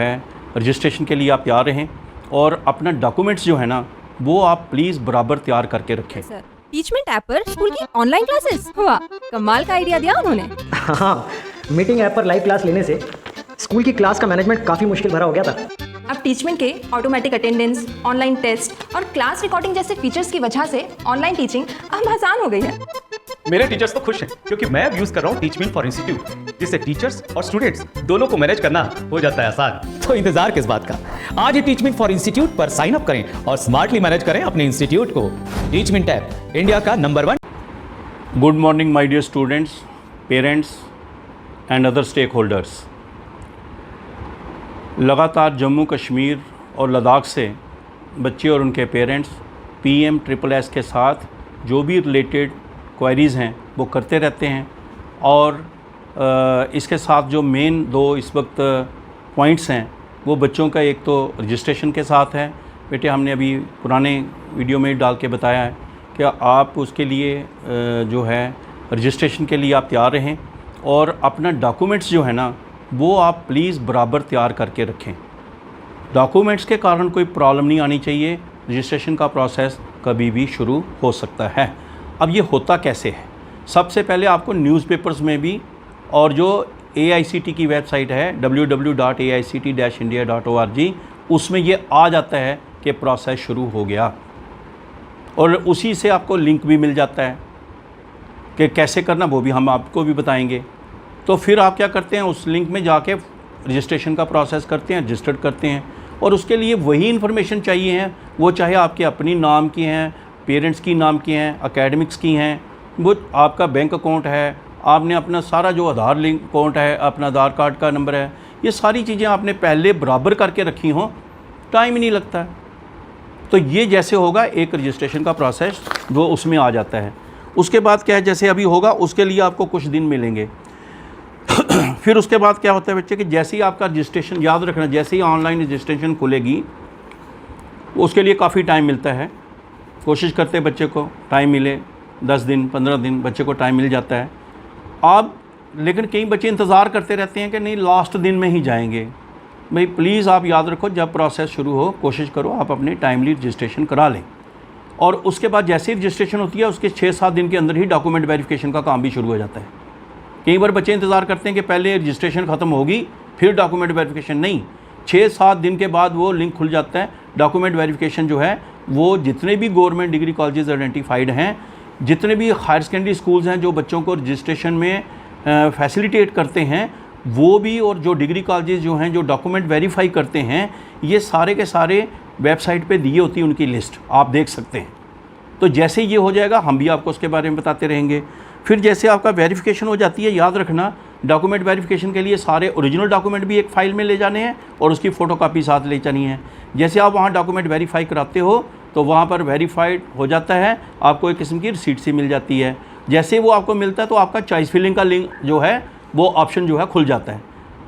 है रजिस्ट्रेशन के लिए आप तैयार रहें और अपना डॉक्यूमेंट्स जो है ना वो आप प्लीज़ बराबर तैयार करके रखें। सर टीचमेंट ऐप पर स्कूल की ऑनलाइन क्लासेस, वाह कमाल का आइडिया दिया उन्होंने। हाँ, मीटिंग ऐप पर लाइव क्लास लेने से स्कूल की क्लास का मैनेजमेंट काफ़ी मुश्किल भरा हो गया था। अब टीचमेंट के ऑटोमेटिक अटेंडेंस, ऑनलाइन टेस्ट और क्लास रिकॉर्डिंग जैसे फीचर्स की वजह से ऑनलाइन टीचिंग अब आसान हो गई है। मेरे टीचर्स तो खुश हैं क्योंकि मैं अब यूज कर रहा हूँ टीचमेंट फॉर इंस्टीट्यूट, जिससे टीचर्स और स्टूडेंट्स दोनों को मैनेज करना हो जाता है आसान। तो इंतजार किस बात का, आज ही टीचमेंट फॉर इंस्टीट्यूट पर साइन अप करें और स्मार्टली मैनेज करें अपने इंस्टीट्यूट को। टीचमेंट ऐप इंडिया का नंबर 1। Good morning my dear students, parents and other स्टेक होल्डर्स। लगातार जम्मू कश्मीर और लद्दाख से बच्चे और उनके पेरेंट्स PMSSS के साथ जो भी रिलेटेड क्वेरीज़ हैं वो करते रहते हैं और इसके साथ जो मेन दो इस वक्त पॉइंट्स हैं वो बच्चों का एक तो रजिस्ट्रेशन के साथ है। बेटे हमने अभी पुराने वीडियो में डाल के बताया है कि आप उसके लिए जो है रजिस्ट्रेशन के लिए आप तैयार रहें और अपना डॉक्यूमेंट्स जो है ना वो आप प्लीज़ बराबर तैयार करके रखें। डॉक्यूमेंट्स के कारण कोई प्रॉब्लम नहीं आनी चाहिए, रजिस्ट्रेशन का प्रोसेस कभी भी शुरू हो सकता है। अब ये होता कैसे है, सबसे पहले आपको न्यूज़पेपर्स में भी और जो AICT की वेबसाइट है www.aict-india.org उसमें ये आ जाता है कि प्रोसेस शुरू हो गया और उसी से आपको लिंक भी मिल जाता है कि कैसे करना, वो भी हम आपको भी बताएंगे। तो फिर आप क्या करते हैं, उस लिंक में जाके रजिस्ट्रेशन का प्रोसेस करते हैं, रजिस्टर्ड करते हैं और उसके लिए वही इन्फॉर्मेशन चाहिए है, वो चाहे आपके अपनी नाम की हैं, पेरेंट्स की नाम की हैं, एकेडमिक्स की हैं, वो आपका बैंक अकाउंट है, आपने अपना सारा जो आधार लिंक अकाउंट है, अपना आधार कार्ड का नंबर है, ये सारी चीज़ें आपने पहले बराबर करके रखी हों, टाइम ही नहीं लगता है। तो ये जैसे होगा एक रजिस्ट्रेशन का प्रोसेस वो उसमें आ जाता है। उसके बाद क्या है, जैसे अभी होगा उसके लिए आपको कुछ दिन मिलेंगे। फिर उसके बाद क्या होता है बच्चे कि जैसे ही आपका रजिस्ट्रेशन, याद रखना जैसे ही ऑनलाइन रजिस्ट्रेशन खुलेगी उसके लिए काफ़ी टाइम मिलता है। कोशिश करते हैं बच्चे को टाइम मिले, 10 दिन 15 दिन बच्चे को टाइम मिल जाता है। आप लेकिन कई बच्चे इंतज़ार करते रहते हैं कि नहीं लास्ट दिन में ही जाएंगे। भाई प्लीज़ आप याद रखो, जब प्रोसेस शुरू हो कोशिश करो आप अपनी टाइमली रजिस्ट्रेशन करा लें और उसके बाद जैसे ही रजिस्ट्रेशन होती है उसके 6-7 दिन के अंदर ही डॉक्यूमेंट वेरिफिकेशन का काम भी शुरू हो जाता है। कई बार बच्चे इंतज़ार करते हैं कि पहले रजिस्ट्रेशन ख़त्म होगी फिर डॉक्यूमेंट वेरिफिकेशन, नहीं, 6-7 दिन के बाद वो लिंक खुल जाता है। डॉक्यूमेंट वेरिफिकेशन जो है वो जितने भी गवर्नमेंट डिग्री कॉलेजेस आइडेंटिफाइड हैं, जितने भी हायर सेकेंडरी स्कूल्स हैं जो बच्चों को रजिस्ट्रेशन में फैसिलिटेट करते हैं, वो भी, और जो डिग्री कॉलेजेस जो हैं जो डॉक्यूमेंट वेरीफाई करते हैं, ये सारे के सारे वेबसाइट पे दिए होती है उनकी लिस्ट, आप देख सकते हैं। तो जैसे ये हो जाएगा हम भी आपको उसके बारे में बताते रहेंगे। फिर जैसे आपका वेरिफिकेशन हो जाती है, याद रखना डॉक्यूमेंट वेरिफिकेशन के लिए सारे ओरिजिनल डॉक्यूमेंट भी एक फ़ाइल में ले जाने हैं और उसकी फ़ोटोकॉपी साथ ले जानी है। जैसे आप वहाँ डॉक्यूमेंट वेरीफाई कराते हो तो वहाँ पर वेरीफाइड हो जाता है, आपको एक किस्म की रिसीट सी मिल जाती है। जैसे वो आपको मिलता है तो आपका चॉइस फिलिंग का लिंक जो है वो ऑप्शन जो है खुल जाता है।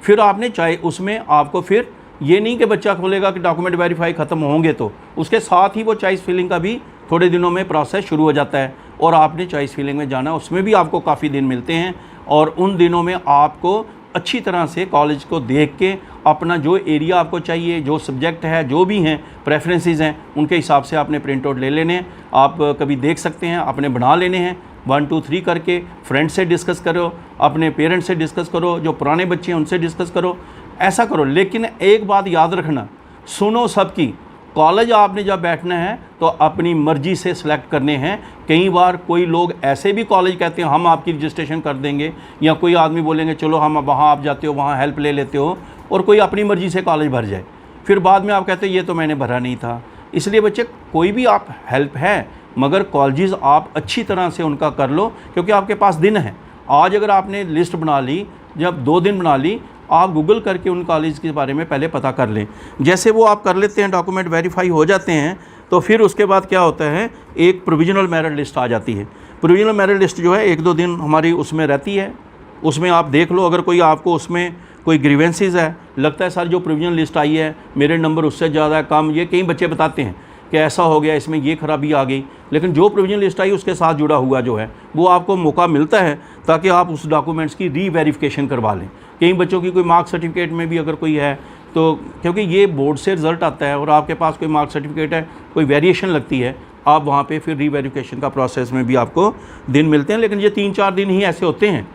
फिर आपने चाहे उसमें आपको फिर ये नहीं कि बच्चा खोलेगा कि डॉक्यूमेंट वेरीफाई ख़त्म होंगे तो उसके साथ ही वो चॉइस फिलिंग का भी थोड़े दिनों में प्रोसेस शुरू हो जाता है और आपने चॉइस फिलिंग में जाना, उसमें भी आपको काफ़ी दिन मिलते हैं और उन दिनों में आपको अच्छी तरह से कॉलेज को देख के अपना जो एरिया आपको चाहिए, जो सब्जेक्ट है, जो भी हैं प्रेफरेंसेस हैं, उनके हिसाब से आपने प्रिंट आउट ले लेने हैं। आप कभी देख सकते हैं, आपने बना लेने हैं 1 2 3 करके। फ्रेंड से डिस्कस करो, अपने पेरेंट्स से डिस्कस करो, जो पुराने बच्चे हैं उनसे डिस्कस करो, ऐसा करो। लेकिन एक बात याद रखना, सुनो सबकी, कॉलेज आपने जब बैठना है तो अपनी मर्ज़ी से सिलेक्ट करने हैं। कई बार कोई लोग ऐसे भी कॉलेज कहते हैं हम आपकी रजिस्ट्रेशन कर देंगे, या कोई आदमी बोलेंगे चलो हम वहाँ आप जाते हो वहाँ हेल्प ले लेते हो, और कोई अपनी मर्ज़ी से कॉलेज भर जाए, फिर बाद में आप कहते हैं ये तो मैंने भरा नहीं था। इसलिए बच्चे कोई भी आप हेल्प है, मगर कॉलेजेस आप अच्छी तरह से उनका कर लो, क्योंकि आपके पास दिन है। आज अगर आपने लिस्ट बना ली, जब 2 दिन बना ली, आप गूगल करके उन कॉलेज के बारे में पहले पता कर लें। जैसे वो आप कर लेते हैं, डॉक्यूमेंट वेरीफाई हो जाते हैं, तो फिर उसके बाद क्या होता है, एक प्रोविजनल मेरिट लिस्ट आ जाती है। प्रोविजनल मेरिट लिस्ट जो है 1-2 दिन हमारी उसमें रहती है, उसमें आप देख लो। अगर कोई आपको उसमें कोई ग्रीवेंसेस है, लगता है सर जो प्रोविजनल लिस्ट आई है मेरे नंबर उससे ज़्यादा है, कम, ये कई बच्चे बताते हैं कि ऐसा हो गया, इसमें ये खराबी आ गई, लेकिन जो प्रोविजनल लिस्ट आई उसके साथ जुड़ा हुआ जो है वो आपको मौका मिलता है ताकि आप उस डॉक्यूमेंट्स की री वेरिफिकेशन करवा लें। कई बच्चों की कोई मार्क्स सर्टिफिकेट में भी अगर कोई है तो क्योंकि ये बोर्ड से रिज़ल्ट आता है और आपके पास कोई मार्क सर्टिफिकेट है, कोई वेरिएशन लगती है, आप वहाँ पे फिर रीवेरिफिकेशन का प्रोसेस में भी आपको दिन मिलते हैं। लेकिन ये 3-4 दिन ही ऐसे होते हैं,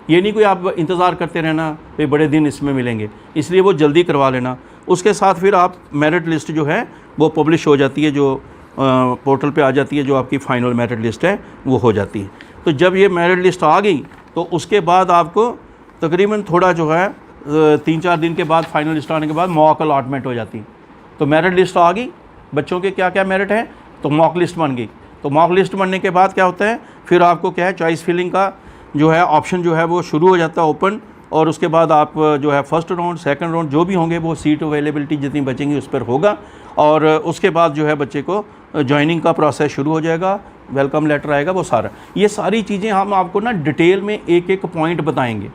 ये नहीं कोई आप इंतज़ार करते रहना भाई बड़े दिन इसमें मिलेंगे, इसलिए वो जल्दी करवा लेना। उसके साथ फिर आप मेरिट लिस्ट जो है वो पब्लिश हो जाती है, जो पोर्टल पे आ जाती है, जो आपकी फ़ाइनल मेरिट लिस्ट है वो हो जाती है। तो जब ये मेरिट लिस्ट आ गई तो उसके बाद आपको तकरीबन थोड़ा जो है 3-4 दिन के बाद फाइनल लिस्ट आने के बाद मॉक अलॉटमेंट हो जाती है। तो मेरिट लिस्ट आ गई, बच्चों के क्या क्या मेरिट हैं, तो मॉक लिस्ट बन गई। तो मॉक लिस्ट बनने के बाद क्या होता है, फिर आपको क्या है चॉइस फिलिंग का जो है ऑप्शन जो है वो शुरू हो जाता है ओपन, और उसके बाद आप जो है फर्स्ट राउंड सेकंड राउंड जो भी होंगे वो सीट अवेलेबिलिटी जितनी बचेंगी उस पर होगा, और उसके बाद जो है बच्चे को ज्वाइनिंग का प्रोसेस शुरू हो जाएगा, वेलकम लेटर आएगा, वो सारा। ये सारी चीज़ें हम आपको ना डिटेल में एक एक पॉइंट बताएंगे,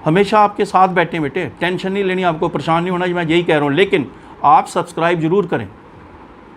हमेशा आपके साथ बैठे बेटे, टेंशन नहीं लेनी, आपको परेशान नहीं होना, मैं यही कह रहा हूँ। लेकिन आप सब्सक्राइब ज़रूर करें,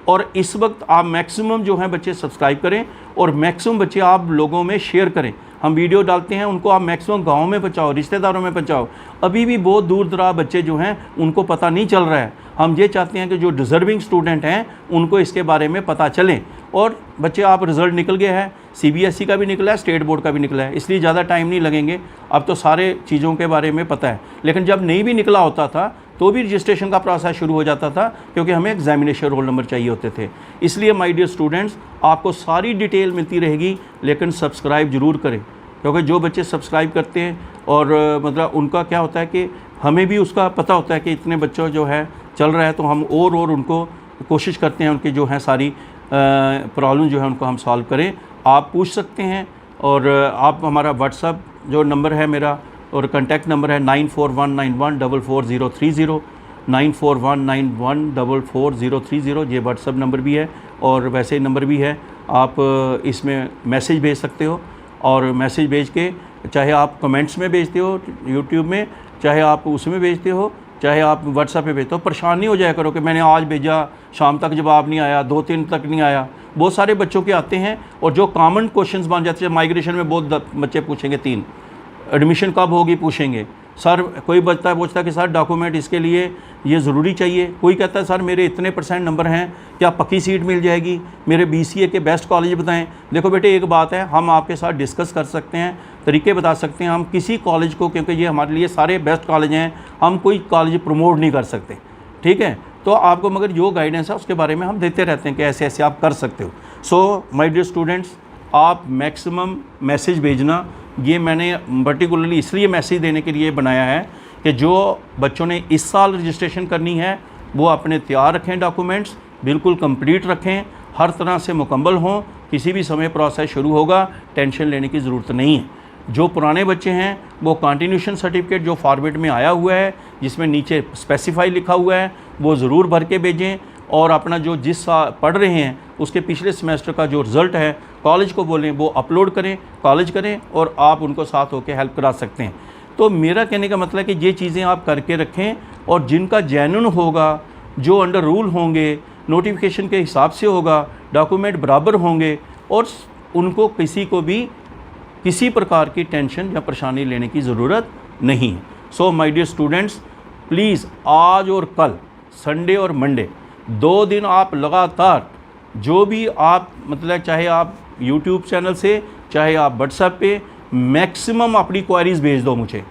और इस वक्त आप मैक्सिमम जो हैं बच्चे सब्सक्राइब करें, और मैक्सिमम बच्चे आप लोगों में शेयर करें। हम वीडियो डालते हैं उनको आप मैक्सिमम गाँव में पहुँचाओ, रिश्तेदारों में पहुँचाओ। अभी भी बहुत दूर दराज बच्चे जो हैं उनको पता नहीं चल रहा है। हम ये चाहते हैं कि जो डिज़र्विंग स्टूडेंट हैं उनको इसके बारे में पता चलें। और बच्चे आप रिज़ल्ट निकल गया है, CBSE का भी निकला है, स्टेट बोर्ड का भी निकला है, इसलिए ज़्यादा टाइम नहीं लगेंगे, अब तो सारे चीज़ों के बारे में पता है। लेकिन जब नहीं भी निकला होता था तो भी रजिस्ट्रेशन का प्रोसेस शुरू हो जाता था, क्योंकि हमें एग्जामिनेशन रोल नंबर चाहिए होते थे। इसलिए माय डियर स्टूडेंट्स, आपको सारी डिटेल मिलती रहेगी, लेकिन सब्सक्राइब ज़रूर करें, क्योंकि जो बच्चे सब्सक्राइब करते हैं और मतलब उनका क्या होता है कि हमें भी उसका पता होता है कि इतने बच्चों जो है चल रहा है, तो हम और उनको कोशिश करते हैं उनकी जो है सारी प्रॉब्लम जो है उनको हम सॉल्व करें। आप पूछ सकते हैं, और आप हमारा व्हाट्सअप जो नंबर है मेरा और कॉन्टैक्ट नंबर है 9419144030, 9419144030, ये व्हाट्सअप नंबर भी है और वैसे नंबर भी है। आप इसमें मैसेज भेज सकते हो, और मैसेज भेज के चाहे आप कमेंट्स में भेजते हो यूट्यूब में, चाहे आप उसमें भेजते हो, चाहे आप व्हाट्सएप पे भेजते हो, परेशान नहीं हो जाया करो कि मैंने आज भेजा शाम तक जवाब नहीं आया, 2-3 तक नहीं आया। बहुत सारे बच्चों के आते हैं, और जो कॉमन क्वेश्चंस बन जाते हैं माइग्रेशन में, बहुत बच्चे पूछेंगे 3 एडमिशन कब होगी पूछेंगे सर। कोई बच्चा पूछता है कि सर डॉक्यूमेंट इसके लिए ये ज़रूरी चाहिए, कोई कहता है सर मेरे इतने % नंबर हैं, क्या पक्की सीट मिल जाएगी, मेरे BCA के बेस्ट कॉलेज बताएं। देखो बेटे, एक बात है, हम आपके साथ डिस्कस कर सकते हैं, तरीके बता सकते हैं। हम किसी कॉलेज को, क्योंकि ये हमारे लिए सारे बेस्ट कॉलेज हैं, हम कोई कॉलेज प्रमोट नहीं कर सकते, ठीक है। तो आपको मगर जो गाइडेंस है उसके बारे में हम देते रहते हैं कि ऐसे ऐसे आप कर सकते हो। सो माय डियर स्टूडेंट्स, आप मैक्सिमम मैसेज भेजना, ये मैंने पर्टिकुलरली इसलिए मैसेज देने के लिए बनाया है कि जो बच्चों ने इस साल रजिस्ट्रेशन करनी है वो अपने तैयार रखें, डॉक्यूमेंट्स बिल्कुल कंप्लीट रखें, हर तरह से मुकम्मल हों, किसी भी समय प्रोसेस शुरू होगा, टेंशन लेने की ज़रूरत नहीं है। जो पुराने बच्चे हैं वो कंटिन्यूशन सर्टिफिकेट जो फॉर्मेट में आया हुआ है, जिसमें नीचे स्पेसिफाई लिखा हुआ है, वो ज़रूर भर के भेजें, और अपना जो जिस साल पढ़ रहे हैं उसके पिछले सेमेस्टर का जो रिज़ल्ट है कॉलेज को बोलें वो अपलोड करें, कॉलेज करें, और आप उनको साथ होकर हेल्प करा सकते हैं। तो मेरा कहने का मतलब है कि ये चीज़ें आप करके रखें, और जिनका जेन्युइन होगा, जो अंडर रूल होंगे, नोटिफिकेशन के हिसाब से होगा, डॉक्यूमेंट बराबर होंगे, और उनको किसी को भी किसी प्रकार की टेंशन या परेशानी लेने की ज़रूरत नहीं है। So my dear students, please आज और कल, संडे और मंडे, 2 दिन आप लगातार जो भी आप मतलब चाहे आप यूट्यूब चैनल से, चाहे आप व्हाट्सएप पे मैक्सिमम अपनी क्वारीज़ भेज दो मुझे,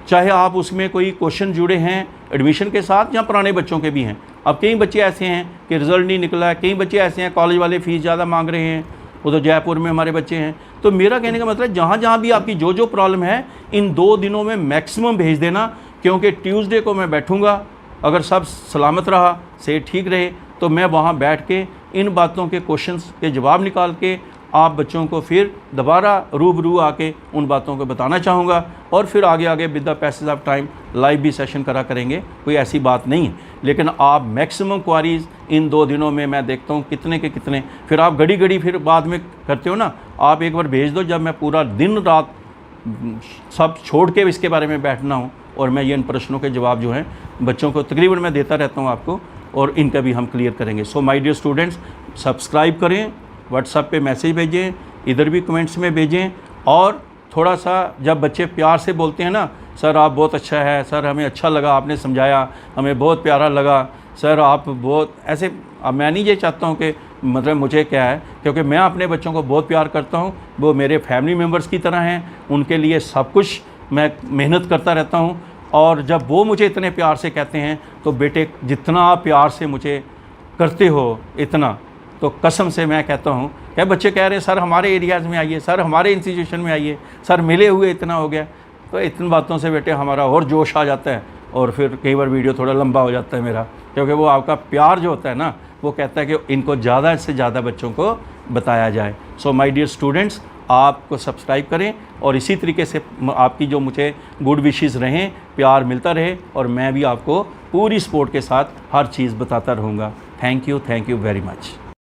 चाहे आप उसमें कोई क्वेश्चन जुड़े हैं एडमिशन के साथ या पुराने बच्चों के भी हैं। अब कई बच्चे ऐसे हैं कि रिज़ल्ट नहीं निकला है, कई बच्चे ऐसे हैं कॉलेज वाले फ़ीस ज़्यादा मांग रहे हैं, वो तो जयपुर में हमारे बच्चे हैं। तो मेरा कहने का मतलब जहाँ जहाँ भी आपकी जो प्रॉब्लम है, इन 2 दिनों में मैक्सिमम भेज देना, क्योंकि ट्यूसडे को मैं बैठूँगा, अगर सब सलामत रहा, से ठीक रहे, तो मैं वहाँ बैठ के इन बातों के क्वेश्चंस के जवाब निकाल के आप बच्चों को फिर दोबारा रूबरू आके उन बातों को बताना चाहूँगा, और फिर आगे आगे with the passage of time live भी सेशन करा करेंगे, कोई ऐसी बात नहीं है। लेकिन आप मैक्सिमम क्वारीज़ इन 2 दिनों में मैं देखता हूँ कितने के कितने, फिर आप घड़ी घड़ी फिर बाद में करते हो ना, आप एक बार भेज दो, जब मैं पूरा दिन रात सब छोड़ के इसके बारे में बैठना हूँ, और मैं ये इन प्रश्नों के जवाब जो हैं बच्चों को तकरीबन मैं देता रहता हूँ आपको, और इनका भी हम क्लियर करेंगे। So my dear students, subscribe करें, व्हाट्सएप पे मैसेज भेजें, इधर भी कमेंट्स में भेजें, और थोड़ा सा जब बच्चे प्यार से बोलते हैं ना, सर आप बहुत अच्छा है, सर हमें अच्छा लगा, आपने समझाया, हमें बहुत प्यारा लगा, सर आप बहुत ऐसे। अब मैं नहीं ये चाहता हूँ कि मतलब मुझे क्या है, क्योंकि मैं अपने बच्चों को बहुत प्यार करता हूँ, वो मेरे फैमिली मेम्बर्स की तरह हैं, उनके लिए सब कुछ मैं मेहनत करता रहता हूँ। और जब वो मुझे इतने प्यार से कहते हैं तो बेटे जितना आप प्यार से मुझे करते हो इतना, तो कसम से मैं कहता हूँ क्या बच्चे कह रहे हैं सर हमारे एरियाज़ में आइए, सर हमारे इंस्टीट्यूशन में आइए, सर मिले हुए इतना हो गया। तो इतनी बातों से बेटे हमारा और जोश आ जाता है, और फिर कई बार वीडियो थोड़ा लंबा हो जाता है मेरा, क्योंकि वो आपका प्यार जो होता है ना, वो कहता है कि इनको ज़्यादा से ज़्यादा बच्चों को बताया जाए। सो माय डियर स्टूडेंट्स, आपको सब्सक्राइब करें और इसी तरीके से आपकी जो मुझे गुड विशेस रहें, प्यार मिलता रहे, और मैं भी आपको पूरी सपोर्ट के साथ हर चीज़ बताता रहूँगा। Thank you very much.